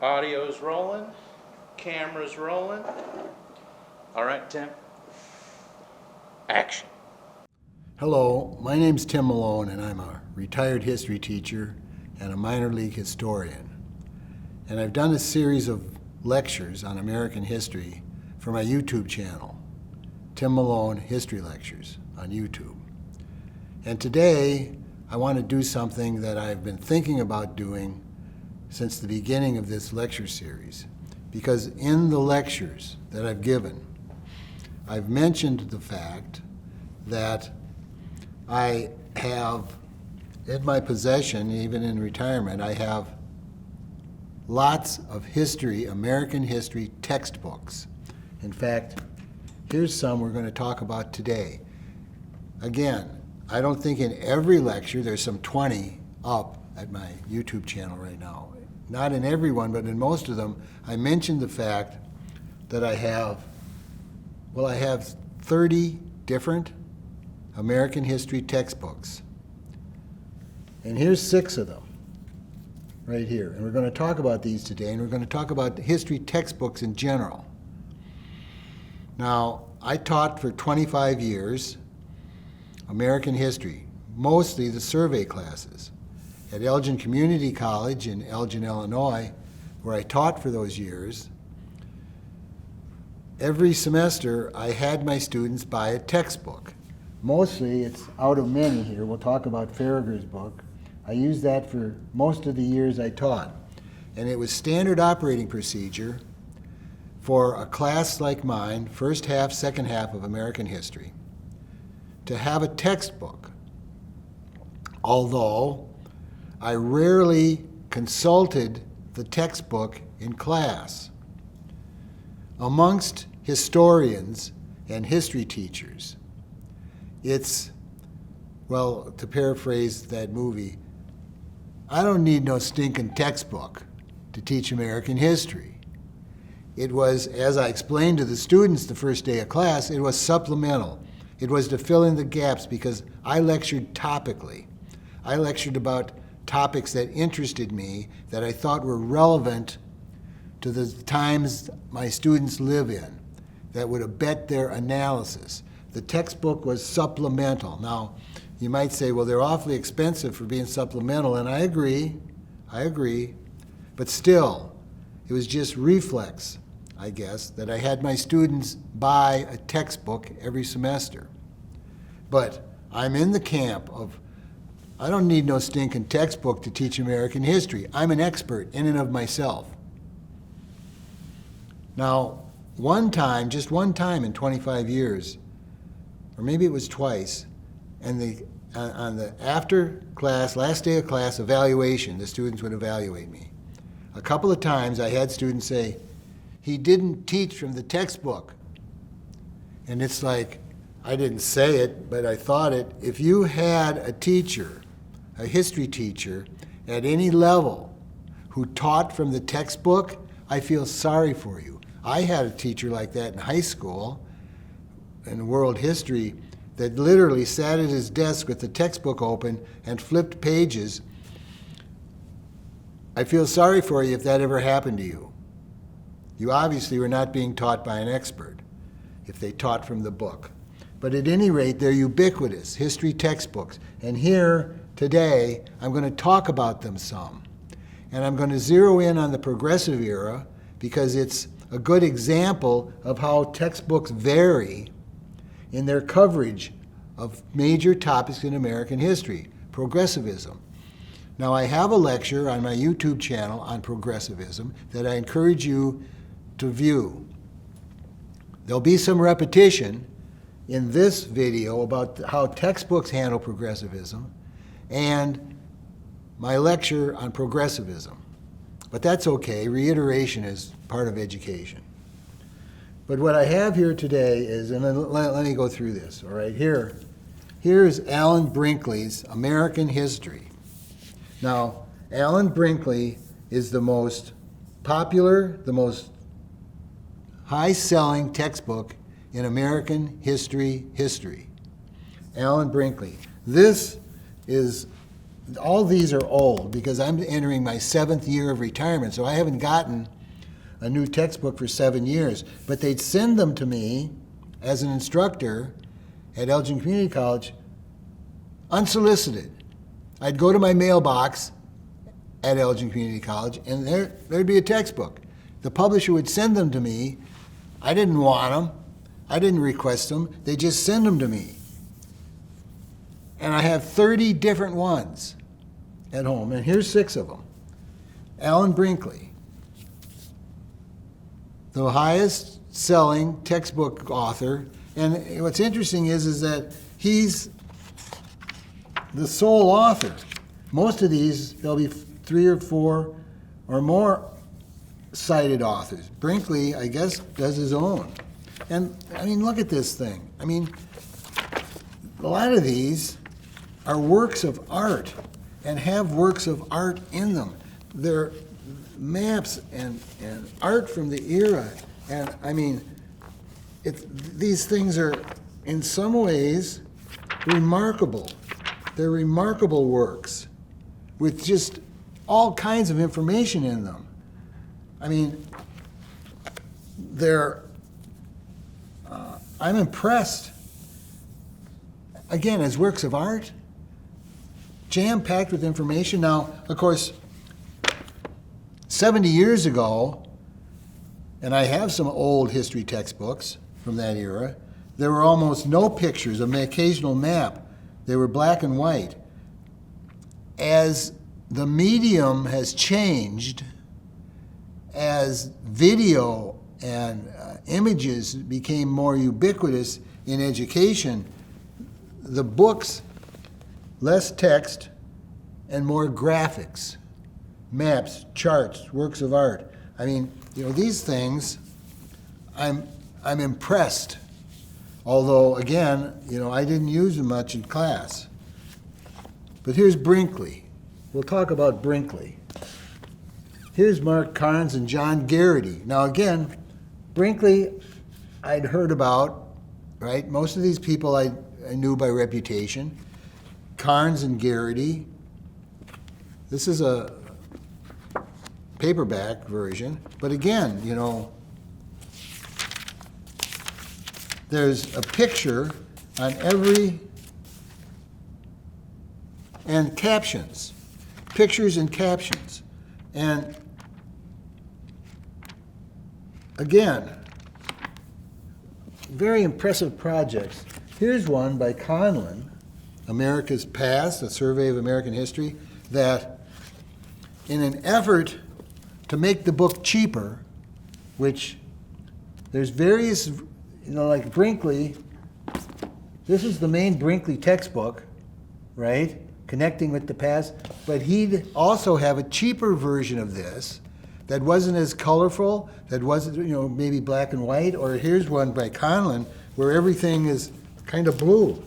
Audio's rolling, camera's rolling. All right, Tim. Action. Hello, my name's Tim Malone, and I'm a retired history teacher and a minor league historian. And I've done a series of lectures on American history for my YouTube channel, Tim Malone History Lectures on YouTube. And today, I want to do something that I've been thinking about doing since the beginning of this lecture series. Because in the lectures that I've given, I've mentioned the fact that I have in my possession, even in retirement, I have lots of history, American history textbooks. In fact, here's some we're going to talk about today. Again, I don't think in every lecture, there's some 20 up at my YouTube channel right now. Not in every one, but in most of them, I mentioned the fact that I have 30 different American history textbooks. And here's 6 of them right here. And we're going to talk about these today, and we're going to talk about history textbooks in general. Now, I taught for 25 years American history, mostly the survey classes, at Elgin Community College in Elgin, Illinois, where I taught for those years. Every semester, I had my students buy a textbook. Mostly, it's out of many here. We'll talk about Farragher's book. I used that for most of the years I taught. And it was standard operating procedure for a class like mine, first half, second half of American history, to have a textbook. Although I rarely consulted the textbook in class. Amongst historians and history teachers, it's, well, to paraphrase that movie, I don't need no stinking textbook to teach American history. It was, as I explained to the students the first day of class, it was supplemental. It was to fill in the gaps because I lectured topically. I lectured about topics that interested me, that I thought were relevant to the times my students live in, that would abet their analysis. The textbook was supplemental. Now, you might say, well, they're awfully expensive for being supplemental, and I agree, but still, it was just reflex, I guess, that I had my students buy a textbook every semester. But I'm in the camp of, I don't need no stinking textbook to teach American history. I'm an expert in and of myself. Now, just one time in 25 years, or maybe it was twice, and on the after class, last day of class evaluation, the students would evaluate me. A couple of times I had students say, he didn't teach from the textbook. And it's like, I didn't say it, but I thought it. If you had a teacher, a history teacher, at any level who taught from the textbook, I feel sorry for you. I had a teacher like that in high school, in world history, that literally sat at his desk with the textbook open and flipped pages. I feel sorry for you if that ever happened to you. You obviously were not being taught by an expert if they taught from the book. But at any rate, they're ubiquitous, history textbooks. And here, today, I'm going to talk about them some. And I'm going to zero in on the Progressive era because it's a good example of how textbooks vary in their coverage of major topics in American history, Progressivism. Now, I have a lecture on my YouTube channel on Progressivism that I encourage you to view. There'll be some repetition in this video about how textbooks handle progressivism and my lecture on progressivism. But that's okay. Reiteration is part of education. But what I have here today is, and let me go through this, all right? Here's Alan Brinkley's American History. Now, Alan Brinkley is the most popular, the most high-selling textbook in American history. Alan Brinkley. This is all these are old because I'm entering my 7th year of retirement, so I haven't gotten a new textbook for 7 years. But they'd send them to me as an instructor at Elgin Community College unsolicited. I'd go to my mailbox at Elgin Community College, and there'd be a textbook. The publisher would send them to me. I didn't want them. I didn't request them. They just send them to me. And I have 30 different ones at home, and here's 6 of them. Alan Brinkley, the highest selling textbook author, and what's interesting is that he's the sole author. Most of these, there'll be 3 or 4 or more cited authors. Brinkley, I guess, does his own. And, I mean, look at this thing. I mean, a lot of these are works of art and have works of art in them. They're maps and art from the era. And, I mean, these things are, in some ways, remarkable. They're remarkable works with just all kinds of information in them. I mean, I'm impressed. Again, as works of art, jam-packed with information. Now, of course, 70 years ago, and I have some old history textbooks from that era, there were almost no pictures, an occasional map. They were black and white. As the medium has changed, as video and images became more ubiquitous in education, the books, less text and more graphics, maps, charts, works of art. I mean, you know, these things, I'm impressed. Although, again, you know, I didn't use them much in class. But here's Brinkley. We'll talk about Brinkley. Here's Mark Carnes and John Garrity. Now, again, Brinkley I'd heard about, right? Most of these people I knew by reputation. Carnes and Garrity. This is a paperback version. But again, you know, there's a picture on every, and captions, pictures and captions. And again, very impressive projects. Here's one by Conlon, America's Past, a survey of American history, that in an effort to make the book cheaper, which there's various, you know, like Brinkley, this is the main Brinkley textbook, right? Connecting with the past, but he'd also have a cheaper version of this that wasn't as colorful, that wasn't, you know, maybe black and white, or here's one by Conlon where everything is kind of blue.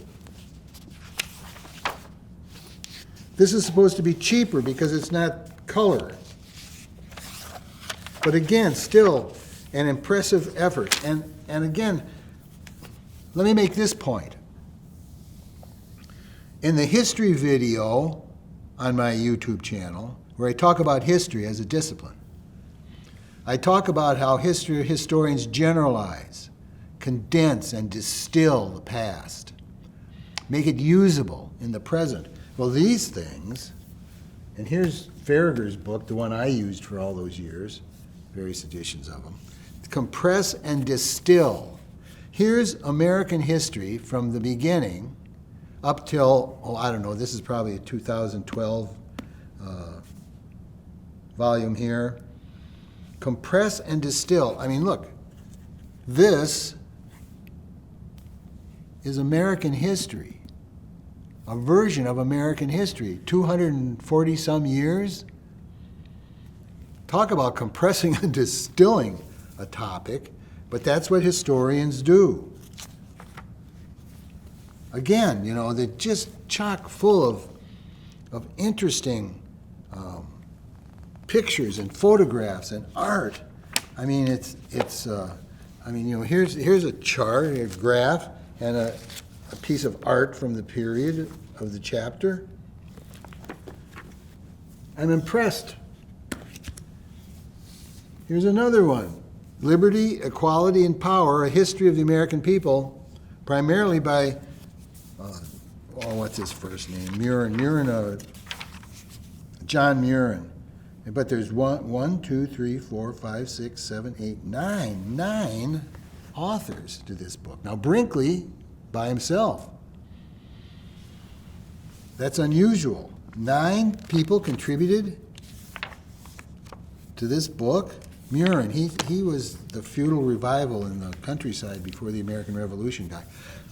This is supposed to be cheaper because it's not color. But again, still an impressive effort. And again, let me make this point. In the history video on my YouTube channel, where I talk about history as a discipline, I talk about how historians generalize, condense, and distill the past, make it usable in the present. Well, these things, and here's Farragher's book, the one I used for all those years, various editions of them, compress and distill. Here's American history from the beginning up till, oh, I don't know, this is probably a 2012 volume here. Compress and distill. I mean, look, this is American history, a version of American history, 240 some years. Talk about compressing and distilling a topic, but that's what historians do. Again, you know, they're just chock full of interesting pictures and photographs and art. I mean, I mean, you know, here's a chart, a graph, and a piece of art from the period of the chapter. I'm impressed. Here's another one. Liberty, Equality, and Power, A History of the American People, primarily by, what's his first name? John Murin. But there's one, two, three, four, five, six, seven, eight, nine authors to this book. Now, Brinkley, by himself. That's unusual. 9 people contributed to this book. Murin, he was the feudal revival in the countryside before the American Revolution guy.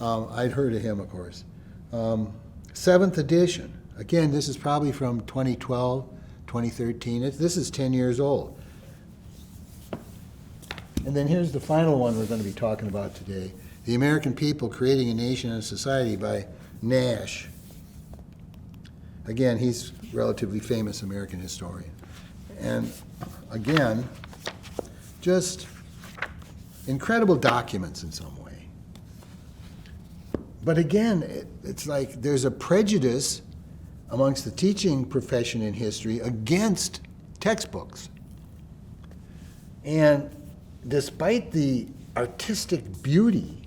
I'd heard of him, of course. 7th edition. Again, this is probably from 2012, 2013. This is 10 years old. And then here's the final one we're going to be talking about today. The American People, Creating a Nation and a Society by Nash. Again, he's a relatively famous American historian. And again, just incredible documents in some way. But again, it's like there's a prejudice amongst the teaching profession in history against textbooks. And despite the artistic beauty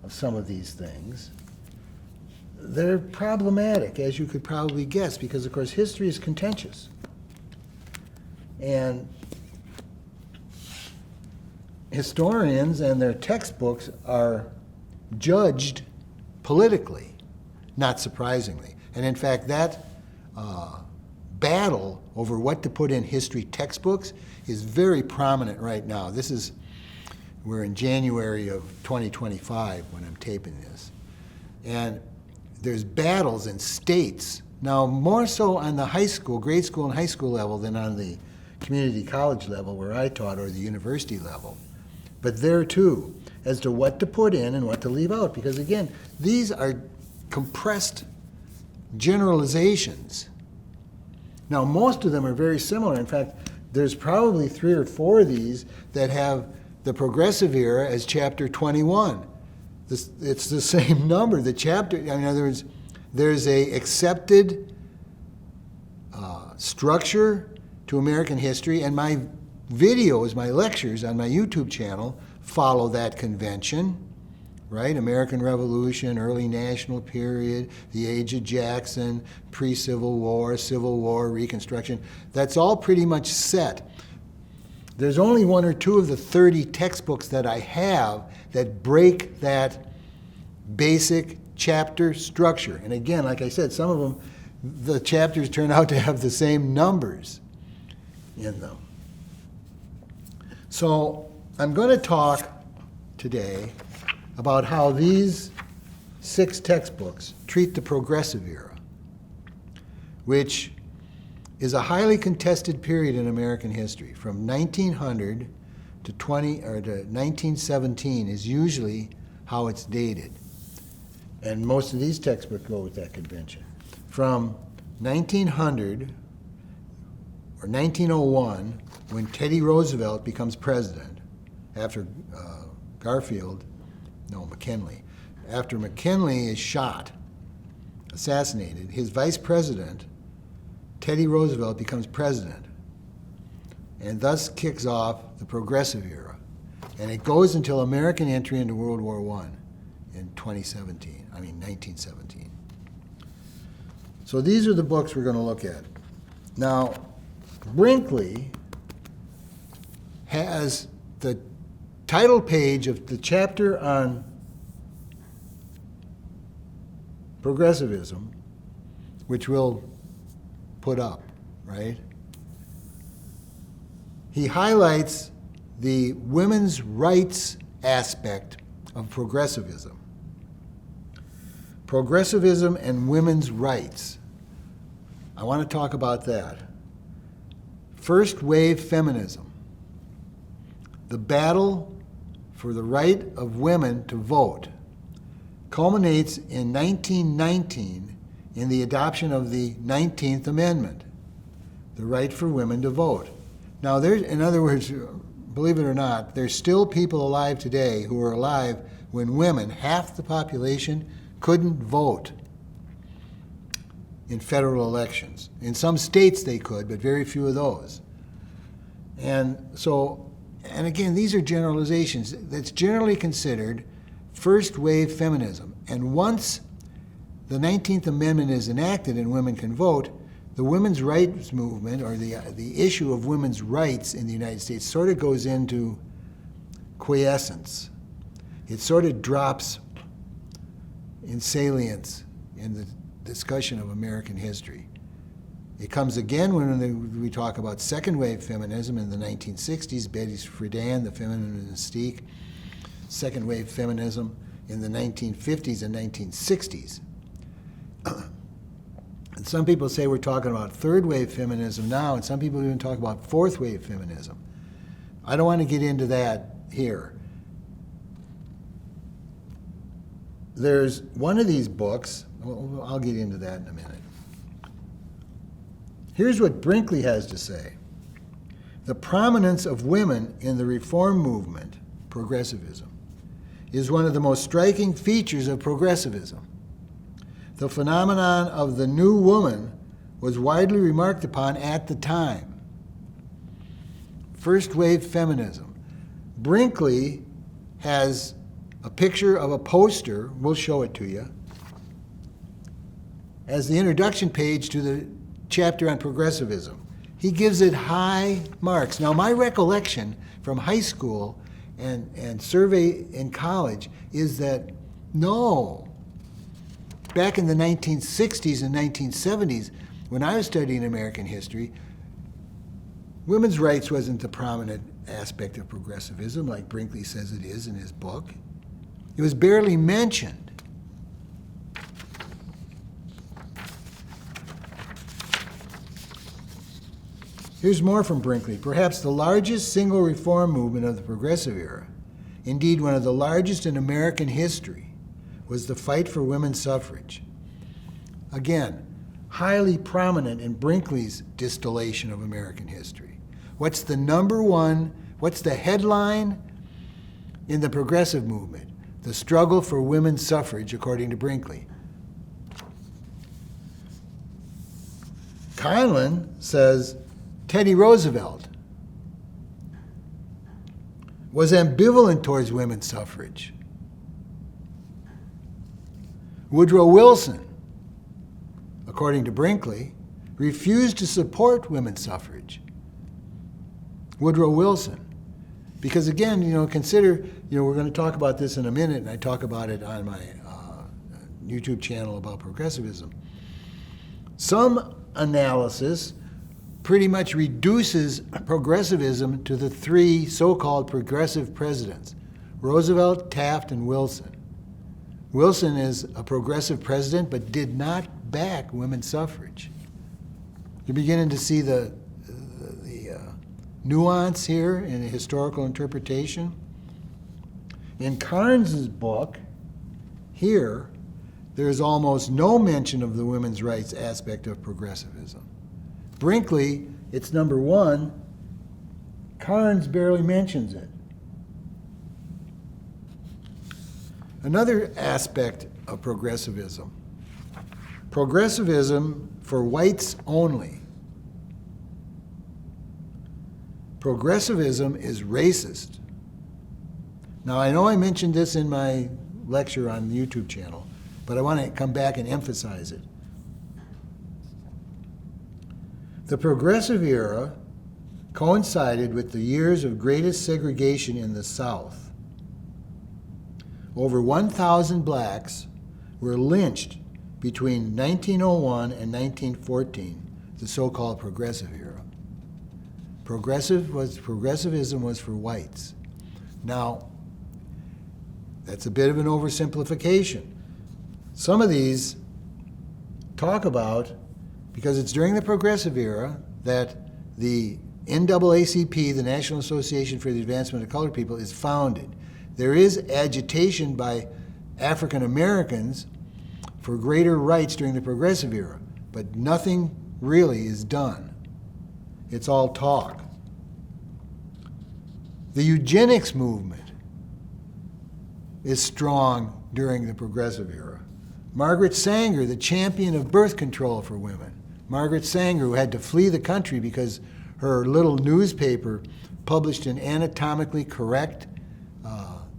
of some of these things, they're problematic, as you could probably guess, because, of course, history is contentious. And historians and their textbooks are judged politically, not surprisingly. And in fact, that battle over what to put in history textbooks is very prominent right now. We're in January of 2025 when I'm taping this. And there's battles in states, now more so on the high school, grade school and high school level than on the community college level where I taught or the university level. But there too, as to what to put in and what to leave out. Because again, these are compressed generalizations. Now, most of them are very similar. In fact, there's probably 3 or 4 of these that have the Progressive Era as chapter 21. It's the same number. The chapter, in other words, there's a accepted structure to American history, and my videos, my lectures on my YouTube channel follow that convention, right? American Revolution, early national period, the age of Jackson, pre-Civil War, Civil War, Reconstruction. That's all pretty much set. There's only 1 or 2 of the 30 textbooks that I have that break that basic chapter structure. And again, like I said, some of them, the chapters turn out to have the same numbers in them. So I'm going to talk today about how these 6 textbooks treat the Progressive Era, which is a highly contested period in American history. From 1900 to 1917 is usually how it's dated. And most of these textbooks go with that convention. From 1900 or 1901, when Teddy Roosevelt becomes president, after McKinley. After McKinley is shot, assassinated, his vice president, Teddy Roosevelt, becomes president, and thus kicks off the Progressive Era. And it goes until American entry into World War I in 1917. So these are the books we're going to look at. Now, Brinkley has the title page of the chapter on Progressivism, which we'll put up, right? He highlights the women's rights aspect of progressivism. Progressivism and women's rights. I want to talk about that. First wave feminism. The battle for the right of women to vote culminates in 1919 in the adoption of the 19th Amendment, the right for women to vote. Now, in other words, believe it or not, there's still people alive today who were alive when women, half the population, couldn't vote. in federal elections. In some states they could, but very few of those. And so, and again, these are generalizations. That's generally considered first wave feminism. And once the 19th Amendment is enacted and women can vote, the women's rights movement, or the issue of women's rights in the United States, sort of goes into quiescence. It sort of drops in salience in the discussion of American history. It comes again when we talk about second wave feminism in the 1960s, Betty Friedan, The Feminine Mystique, second wave feminism in the 1950s and 1960s. And some people say we're talking about third wave feminism now, and some people even talk about fourth wave feminism. I don't want to get into that here. There's one of these books, I'll get into that in a minute. Here's what Brinkley has to say. The prominence of women in the reform movement, progressivism, is one of the most striking features of progressivism. The phenomenon of the new woman was widely remarked upon at the time. First wave feminism. Brinkley has a picture of a poster, we'll show it to you, as the introduction page to the chapter on progressivism. He gives it high marks. Now, my recollection from high school and survey in college is that no, back in the 1960s and 1970s, when I was studying American history, women's rights wasn't the prominent aspect of progressivism, like Brinkley says it is in his book. It was barely mentioned. Here's more from Brinkley. Perhaps the largest single reform movement of the progressive era, indeed one of the largest in American history, was the fight for women's suffrage. Again, highly prominent in Brinkley's distillation of American history. What's the number one, what's the headline in the progressive movement? The struggle for women's suffrage, according to Brinkley. Conlon says Teddy Roosevelt was ambivalent towards women's suffrage. Woodrow Wilson, according to Brinkley, refused to support women's suffrage. Woodrow Wilson. Because again, consider, we're going to talk about this in a minute, and I talk about it on my YouTube channel about progressivism. Some analysis pretty much reduces progressivism to the three so-called progressive presidents, Roosevelt, Taft, and Wilson. Wilson is a progressive president, but did not back women's suffrage. You're beginning to see the nuance here in a historical interpretation. In Carnes's book, here, there's almost no mention of the women's rights aspect of progressivism. Brinkley, it's number one. Carnes barely mentions it. Another aspect of progressivism for whites only. Progressivism is racist. Now, I know I mentioned this in my lecture on the YouTube channel, but I want to come back and emphasize it. The progressive era coincided with the years of greatest segregation in the South. Over 1,000 blacks were lynched between 1901 and 1914, the so-called progressive era. Progressivism was for whites. Now, that's a bit of an oversimplification. Some of these talk about, because it's during the progressive era that the NAACP, the National Association for the Advancement of Colored People, is founded. There is agitation by African Americans for greater rights during the progressive era, but nothing really is done. It's all talk. The eugenics movement is strong during the progressive era. Margaret Sanger, the champion of birth control for women. Margaret Sanger, who had to flee the country because her little newspaper published an anatomically correct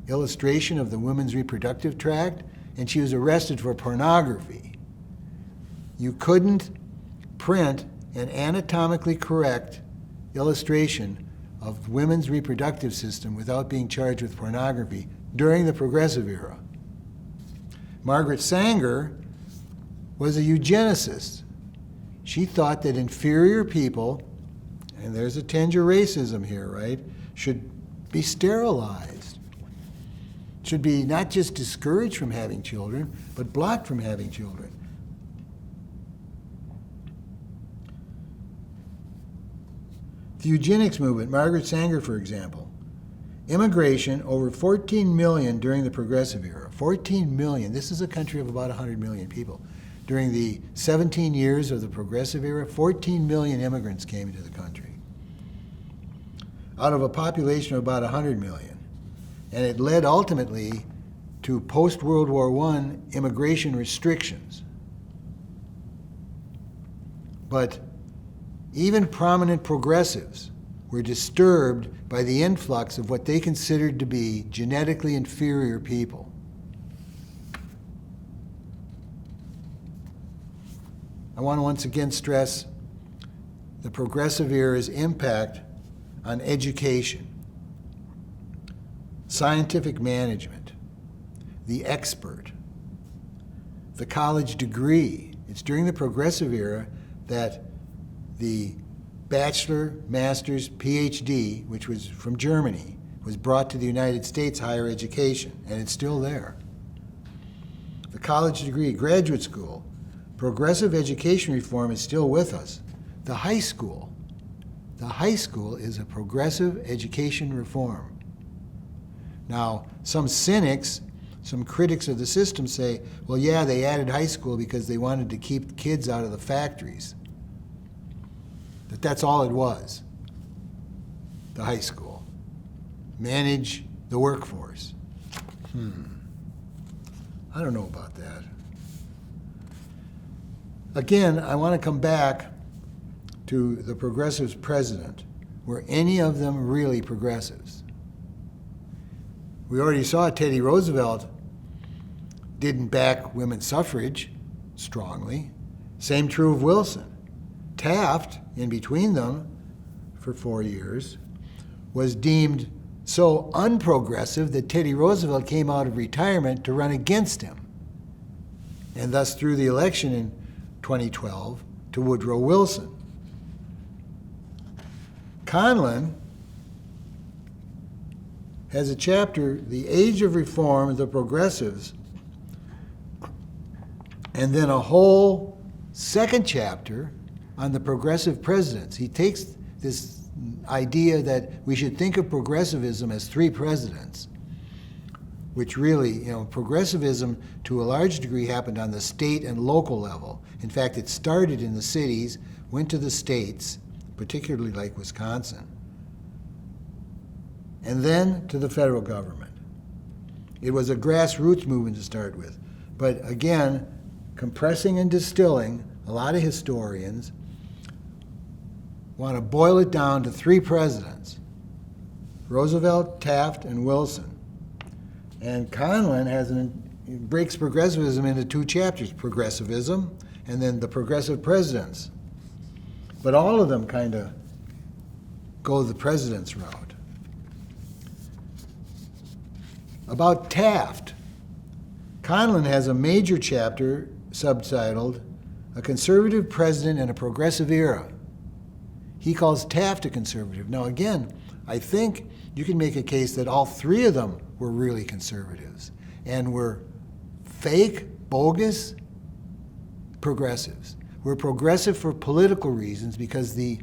illustration of the women's reproductive tract, and she was arrested for pornography. You couldn't print an anatomically correct illustration of women's reproductive system without being charged with pornography during the Progressive era. Margaret Sanger was a eugenicist. She thought that inferior people, and there's a tinge of racism here, right, should be sterilized. Should be not just discouraged from having children, but blocked from having children. The eugenics movement, Margaret Sanger, for example, immigration, over 14 million during the Progressive era. 14 million. This is a country of about 100 million people. During the 17 years of the Progressive era, 14 million immigrants came into the country out of a population of about 100 million. And it led ultimately to post-World War I immigration restrictions. But even prominent progressives were disturbed by the influx of what they considered to be genetically inferior people. I want to once again stress the Progressive era's impact on education, scientific management, the expert, the college degree. It's during the Progressive era that the bachelor, master's, PhD, which was from Germany, was brought to the United States higher education, and it's still there. The college degree, graduate school, progressive education reform is still with us. The high school is a progressive education reform. Now, some cynics, some critics of the system say, well, yeah, they added high school because they wanted to keep kids out of the factories. But that's all it was, the high school. Manage the workforce. I don't know about that. Again, I want to come back to the progressives president. Were any of them really progressives? We already saw Teddy Roosevelt didn't back women's suffrage strongly. Same true of Wilson. Taft, in between them for 4 years, was deemed so unprogressive that Teddy Roosevelt came out of retirement to run against him, and thus threw the election in 2012 to Woodrow Wilson. Conlin has a chapter, The Age of Reform of the Progressives, and then a whole second chapter on the progressive presidents. He takes this idea that we should think of progressivism as 3 presidents, which really, progressivism to a large degree happened on the state and local level. In fact, it started in the cities, went to the states, particularly like Wisconsin, and then to the federal government. It was a grassroots movement to start with. But again, compressing and distilling, a lot of historians want to boil it down to 3 presidents: Roosevelt, Taft, and Wilson. And Conlin breaks progressivism into 2 chapters, progressivism and then the progressive presidents. But all of them kind of go the president's route. About Taft, Conlin has a major chapter subtitled A Conservative President in a Progressive Era. He calls Taft a conservative. Now again, I think you can make a case that all 3 of them were really conservatives and were fake, bogus progressives. We're progressive for political reasons because the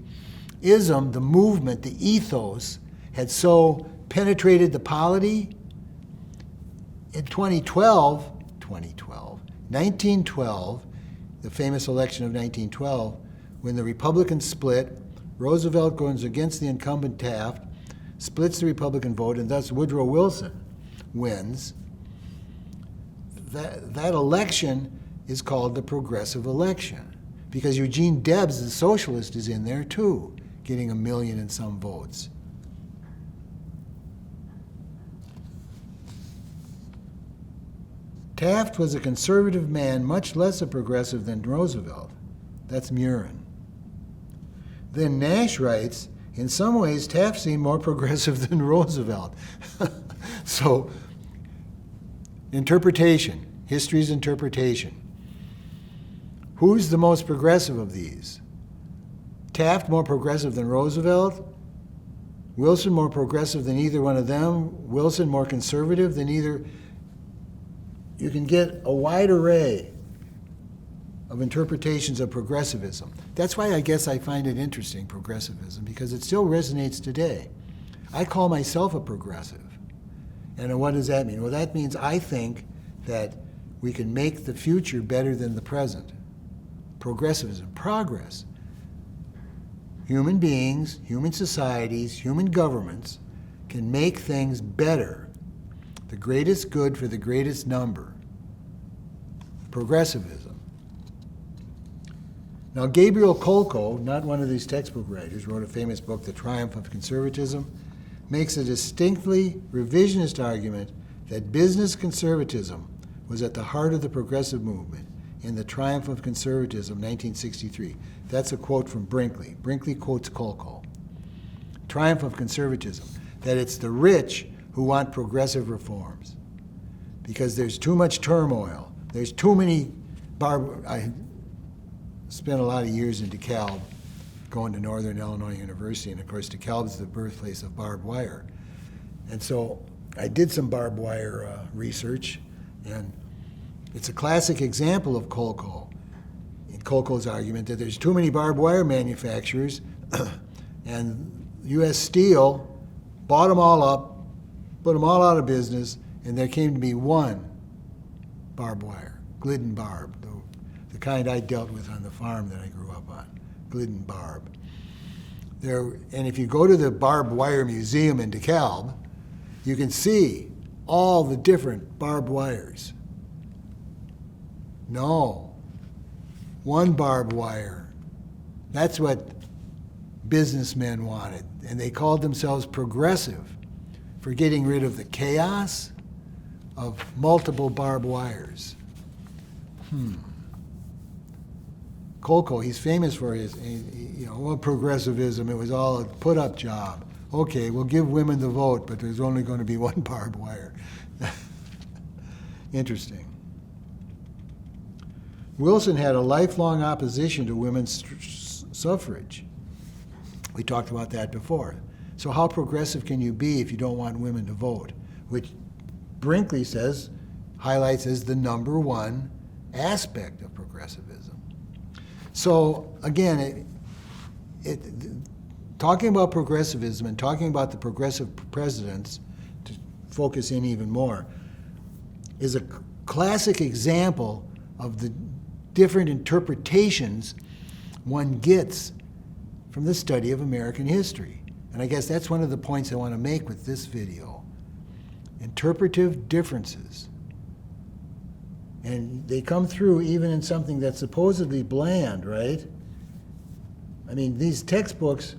ism, the movement, the ethos had so penetrated the polity. In 1912, the famous election of 1912, when the Republicans split, Roosevelt goes against the incumbent Taft, splits the Republican vote, and thus Woodrow Wilson wins. That election is called the progressive election, because Eugene Debs, the socialist, is in there too, getting 1 million and some votes. Taft was a conservative man, much less a progressive than Roosevelt. That's Murin. Then Nash writes, in some ways, Taft seemed more progressive than Roosevelt. So, interpretation, history's interpretation. Who's the most progressive of these? Taft more progressive than Roosevelt? Wilson more progressive than either one of them? Wilson more conservative than either? You can get a wide array of interpretations of progressivism. That's why I guess I find it interesting, progressivism, because it still resonates today. I call myself a progressive. And what does that mean? Well, that means I think that we can make the future better than the present. Progressivism, progress. Human beings, human societies, human governments can make things better. The greatest good for the greatest number. Progressivism. Now, Gabriel Kolko, not one of these textbook writers, wrote a famous book, The Triumph of Conservatism, makes a distinctly revisionist argument that business conservatism was at the heart of the progressive movement in The Triumph of Conservatism, 1963. That's a quote from Brinkley. Brinkley quotes Kolko. Triumph of Conservatism, that it's the rich who want progressive reforms because there's too much turmoil. There's too many I spent a lot of years in DeKalb, going to Northern Illinois University, and of course DeKalb is the birthplace of barbed wire. And so I did some barbed wire research, and it's a classic example of Kolko, in Kolko's argument that there's too many barbed wire manufacturers, and U.S. Steel bought them all up, put them all out of business, and there came to be one barbed wire, Glidden Barb, the kind I dealt with on the farm that I grew up on, Glidden Barb. And if you go to the Barbed Wire Museum in DeKalb, you can see all the different barbed wires. No, one barbed wire. That's what businessmen wanted, and they called themselves progressive for getting rid of the chaos of multiple barbed wires. Kolko, he's famous for his, progressivism. It was all a put-up job. Okay, we'll give women the vote, but there's only going to be one barbed wire. Interesting. Wilson had a lifelong opposition to women's suffrage. We talked about that before. So how progressive can you be if you don't want women to vote? Which Brinkley says highlights as the number one aspect of progressivism. So again, talking about progressivism and talking about the progressive presidents, to focus in even more, is a classic example of the different interpretations one gets from the study of American history. And I guess that's one of the points I want to make with this video. Interpretive differences. And they come through even in something that's supposedly bland, right? I mean, these textbooks,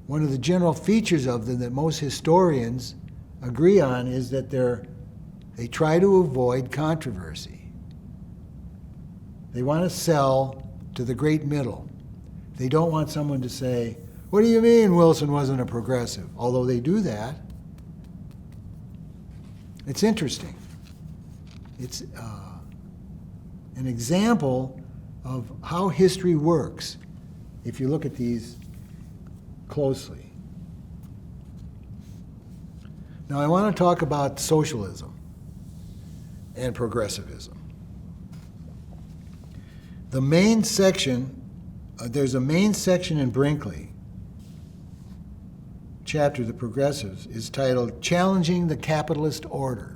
one of the general features of them that most historians agree on is that they try to avoid controversy. They want to sell to the great middle. They don't want someone to say, what do you mean Wilson wasn't a progressive? Although they do that. It's interesting. It's an example of how history works if you look at these closely. Now I want to talk about socialism and progressivism. The main section, there's a main section in Brinkley, chapter, The Progressives, is titled Challenging the Capitalist Order.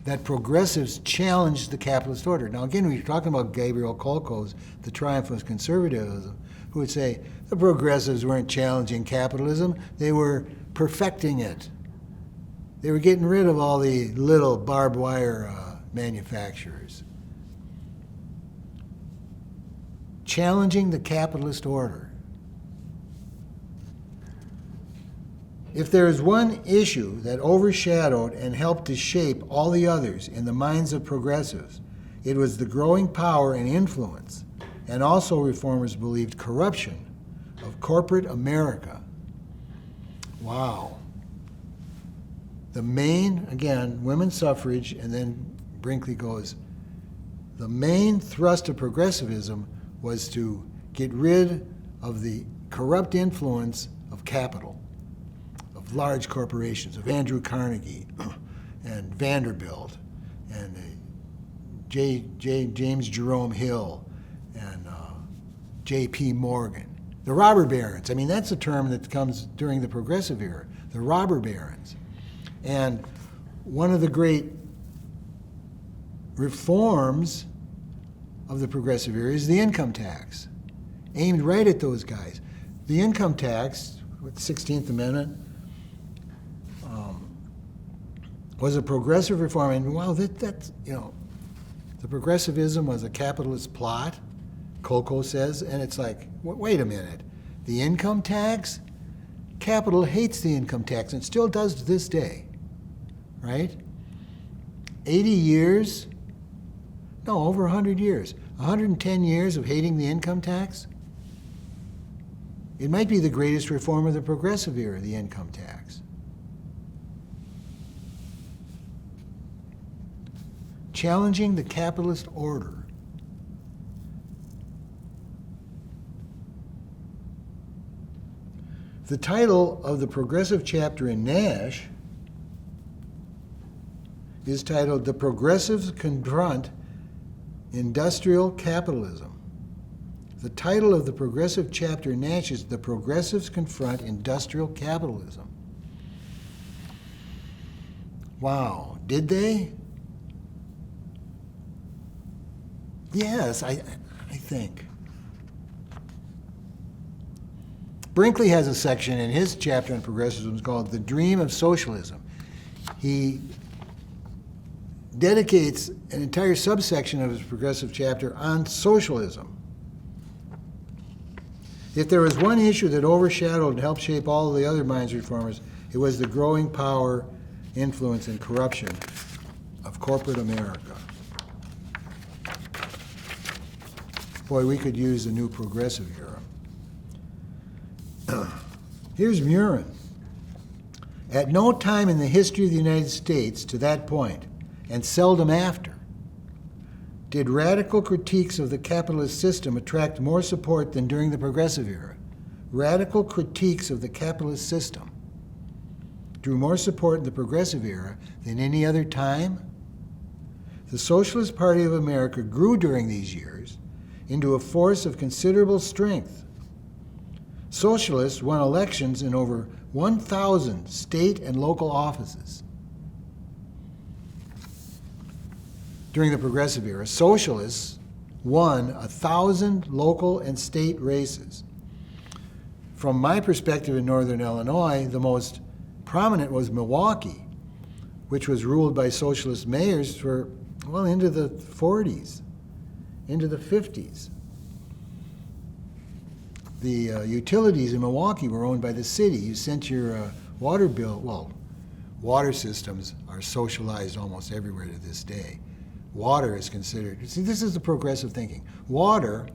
That progressives challenged the capitalist order. Now again, we're talking about Gabriel Kolko's The Triumph of Conservatism, who would say the progressives weren't challenging capitalism, they were perfecting it. They were getting rid of all the little barbed wire manufacturers. Challenging the capitalist order. If there is one issue that overshadowed and helped to shape all the others in the minds of progressives, it was the growing power and influence, and also reformers believed corruption, of corporate America. Wow. The main, again, women's suffrage, and then Brinkley goes, the main thrust of progressivism was to get rid of the corrupt influence of capital, of large corporations, of Andrew Carnegie and Vanderbilt and James Jerome Hill and J.P. Morgan. The robber barons. I mean, that's a term that comes during the progressive era, the robber barons. And one of the great reforms of the progressive era is the income tax, aimed right at those guys. The income tax, with the 16th Amendment, was a progressive reform. And well, that's, you know, the progressivism was a capitalist plot, Coco says, and it's like, wait a minute, the income tax? Capital hates the income tax and still does to this day, right? 80 years, no, over 100 years, 110 years of hating the income tax? It might be the greatest reform of the progressive era, the income tax. Challenging the capitalist order. The title of the progressive chapter in Nash is titled "The Progressives Confront Industrial Capitalism." The title of the progressive chapter in Nash is "The Progressives Confront Industrial Capitalism." Wow, did they? Yes, I think. Brinkley has a section in his chapter on progressivism called "The Dream of Socialism." He dedicates an entire subsection of his progressive chapter on socialism. If there was one issue that overshadowed and helped shape all of the other minds reformers, it was the growing power, influence, and corruption of corporate America. Boy, we could use a new progressive era. Here's Murin. At no time in the history of the United States to that point, and seldom after, did radical critiques of the capitalist system attract more support than during the progressive era. Radical critiques of the capitalist system drew more support in the progressive era than any other time. The Socialist Party of America grew during these years into a force of considerable strength. Socialists won elections in over 1,000 state and local offices. During the progressive era, socialists won 1,000 local and state races. From my perspective in Northern Illinois, the most prominent was Milwaukee, which was ruled by socialist mayors for, well, into the 40s, into the 50s. The utilities in Milwaukee were owned by the city. You sent your water bill, well, water systems are socialized almost everywhere to this day. Water is considered, see, this is the progressive thinking. Water,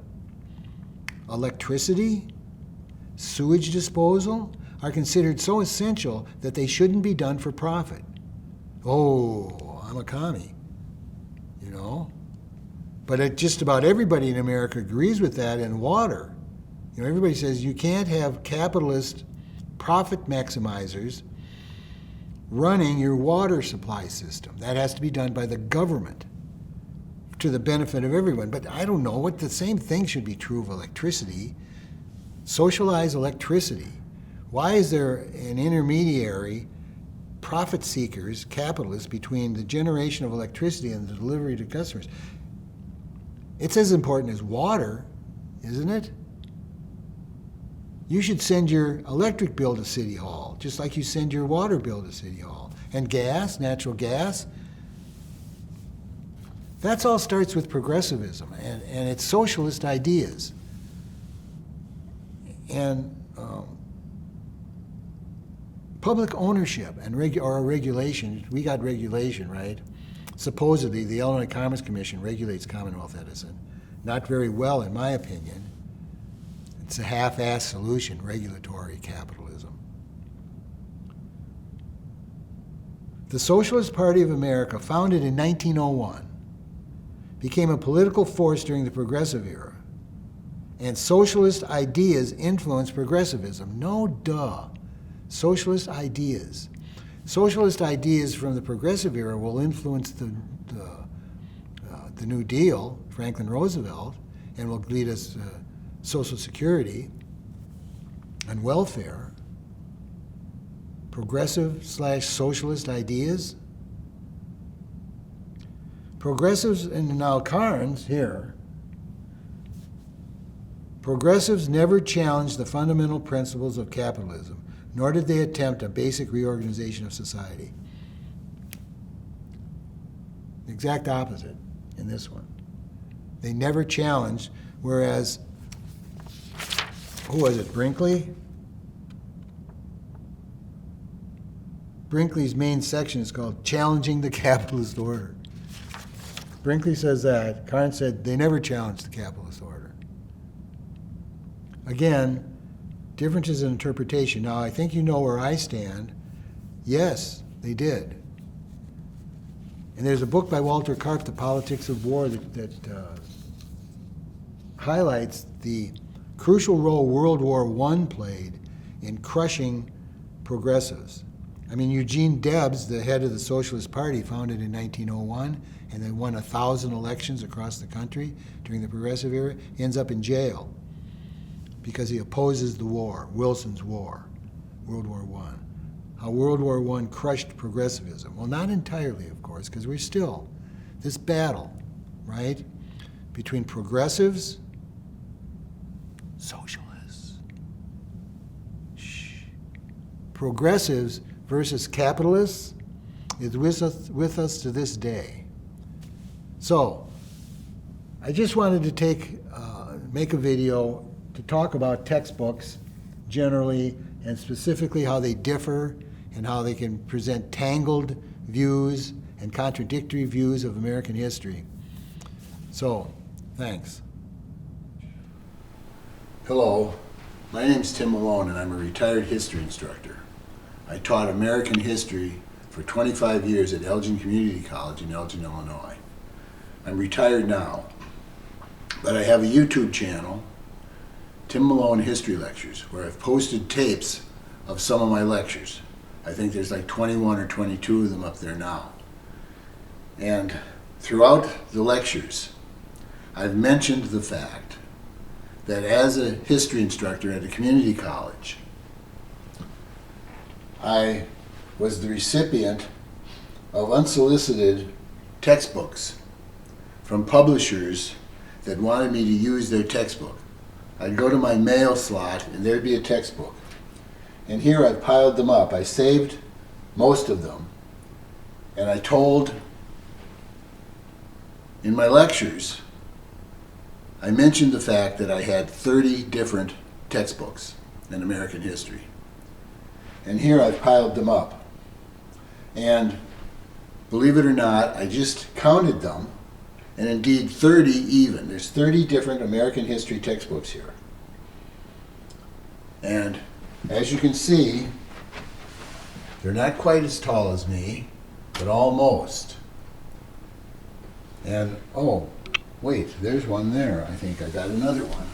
electricity, sewage disposal are considered so essential that they shouldn't be done for profit. Oh, I'm a commie, you know? But just about everybody in America agrees with that in water. You know, everybody says you can't have capitalist profit maximizers running your water supply system. That has to be done by the government to the benefit of everyone. But I don't know what the same thing should be true of electricity. Socialize electricity. Why is there an intermediary, profit seekers, capitalists, between the generation of electricity and the delivery to customers? It's as important as water, isn't it? You should send your electric bill to City Hall, just like you send your water bill to City Hall. And gas, natural gas. That's all starts with progressivism and its socialist ideas. And public ownership and regulation, we got regulation, right? Supposedly, the Illinois Commerce Commission regulates Commonwealth Edison. Not very well, in my opinion. It's a half-assed solution, regulatory capitalism. The Socialist Party of America, founded in 1901, became a political force during the Progressive era, and socialist ideas influenced progressivism. No duh. Socialist ideas. Socialist ideas from the Progressive era will influence the New Deal, Franklin Roosevelt, and will lead us to Social Security and welfare. Progressive/socialist ideas. Progressives, and now Carnes here, progressives never challenged the fundamental principles of capitalism, nor did they attempt a basic reorganization of society. The exact opposite in this one. They never challenged, whereas, who was it, Brinkley? Brinkley's main section is called Challenging the Capitalist Order. Brinkley says that. Carnes said they never challenged the capitalist order. Again, differences in interpretation. Now, I think you know where I stand. Yes, they did. And there's a book by Walter Karp, The Politics of War, that highlights the crucial role World War I played in crushing progressives. I mean, Eugene Debs, the head of the Socialist Party, founded in 1901, and then won 1,000 elections across the country during the Progressive era, ends up in jail because he opposes the war, Wilson's War, World War I. How World War I crushed progressivism. Well, not entirely, of course, because we're still, this battle, right, between progressives, socialists, progressives versus capitalists is with us to this day. So, I just wanted to make a video to talk about textbooks generally and specifically how they differ and how they can present tangled views and contradictory views of American history. So, thanks. Hello, my name's Tim Malone and I'm a retired history instructor. I taught American history for 25 years at Elgin Community College in Elgin, Illinois. I'm retired now, but I have a YouTube channel, Tim Malone History Lectures, where I've posted tapes of some of my lectures. I think there's like 21 or 22 of them up there now. And throughout the lectures, I've mentioned the fact that as a history instructor at a community college, I was the recipient of unsolicited textbooks from publishers that wanted me to use their textbook. I'd go to my mail slot and there'd be a textbook. And here I've piled them up. I saved most of them. And I told, in my lectures, I mentioned the fact that I had 30 different textbooks in American history. And here I've piled them up. And believe it or not, I just counted them, and indeed 30 even. There's 30 different American history textbooks here. And as you can see, they're not quite as tall as me, but almost. And, oh, wait, there's one there. I think I got another one.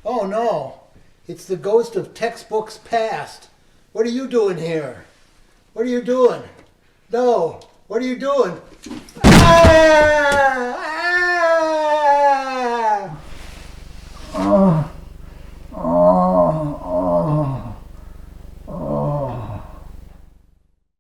Oh no, it's the ghost of textbooks past. What are you doing here? What are you doing? No, what are you doing? Ah!